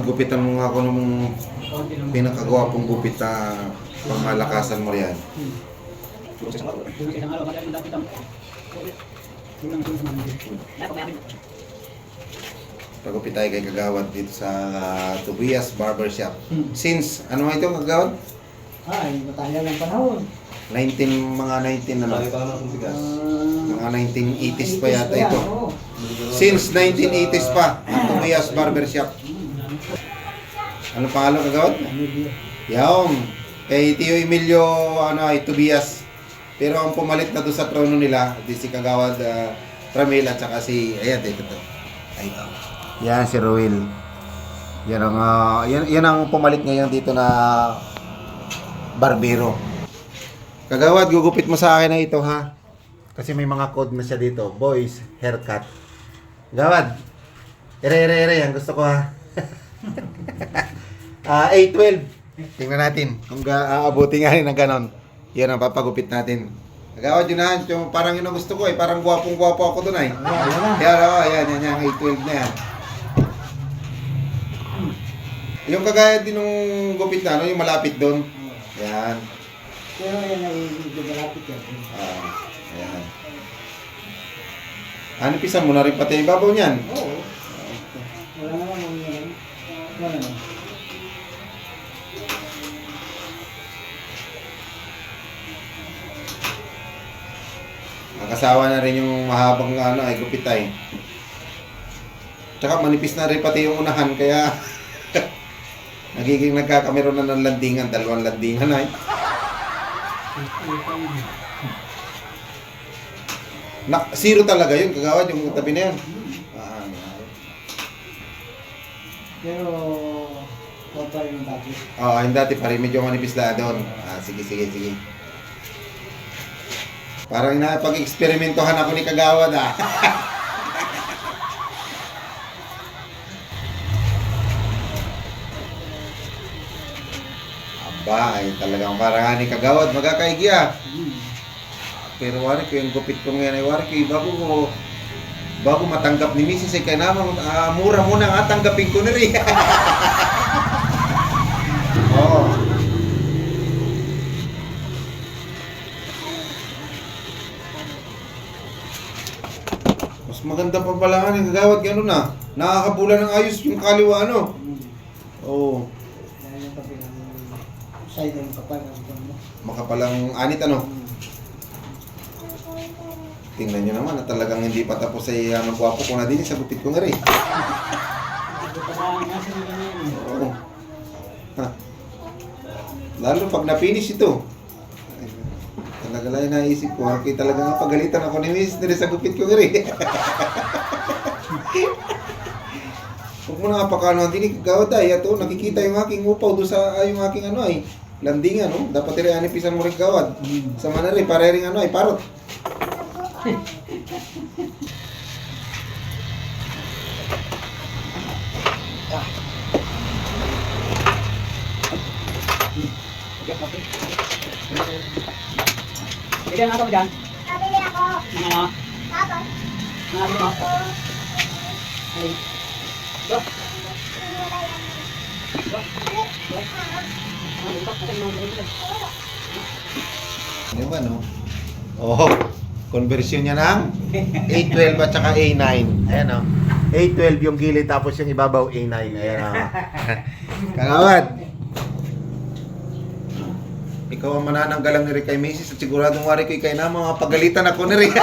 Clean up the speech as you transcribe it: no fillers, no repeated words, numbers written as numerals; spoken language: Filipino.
Gupitan mo nga ako ng pinakagwapong gupit na pangmalakasan mo yan. Pagupit tayo kay Kagawad dito sa Tobias Barbershop. Since, ano nga ito Kagawad? Ay, matagal ng panahon. Mga 19 ano? Mga 1980s pa yata 80s ito. oo. Since 1980s pa, ang Tobias Barbershop. Ano pangalan Kagawad? Yaong. Kay Tio Emilio Tobias. Pero ang pumalit na doon sa trono nila, di si Kagawad Ramil at saka si, ayan, dito to. Ay, yan si Ruel. Yan ang, yan ang pumalit ngayon dito na barbero. Kagawad, gugupit mo sa akin na ito ha. Kasi may mga code na siya dito. Boys, haircut. Kagawad, ere, yan gusto ko ha. 812. Tingnan natin kung aabuti nga rin ng ganon. Yan ang papagupit natin. Kagawad yun na, yung parang yun ang gusto ko eh. Parang gwapong-gwapo ako dun ay. Yan, 812 na yan. Yung kagaya din nung gupit na, yung malapit doon. Yan. Pero yan ay medyo malapit yan. Ayan. Anipisan mo na rin pati yung babaw niyan. Oo. Wala naman ang yan. Wala naman. Nakasawa na rin yung mahabang ay gupit ay. Tsaka manipis na rin pati yung unahan kaya nagiging nagkakameron na ng landingan, 2 landingan ay. Zero talaga yun, Kagawad, yung tabi na yun. Pero, huwag pa rin yung dati. Yung dati pa rin, medyo manipis na doon. Sige. Parang pag-eksperimentohan ako ni Kagawad Aba, ay talagang parang ni Kagawad, magkakaigi Pero wari ko yung gupit ko ngayon ay wari ko, bago matanggap ni Mrs. ay kaya naman, mura muna nga tanggapin ko na rin. Oo. Mas maganda pa pala nga ni Kagawad, gano'n na. Nakakabula ng ayos yung kaliwa, Oo. Dahil yung tabi ng side ng kapal ng mo. Makapalang anit, Tingnan nyo naman na talagang hindi pa tapos ay magwapo ko na din sa gupit ko nga rin. Oo. Lalo pag na-finish ito. Talaga lang naisip ko, okay talagang pagalitan ako ni Miss na rin sa gupit ko nga rin. Huwag mo na kapakano, hindi Kagawad ay, nakikita yung aking upaw doon sa yung aking landingan, Dapat rin anipisan mo rin Kagawad. Sama na rin, pare rin parot. Bigyan nga ako dyan. Nabili ako. Ano? Tapos, Nabili mo? Ay. Go. Ano ba, Conversion niya ng 812 at saka A9. Ayan, 812 yung gilid tapos yung ibabaw A9. Ayan, Kagawad. Ikaw ang manananggalang ni Rick kay Macy's at siguradong wari ko ikay na mga pagalitan ako ni Rick.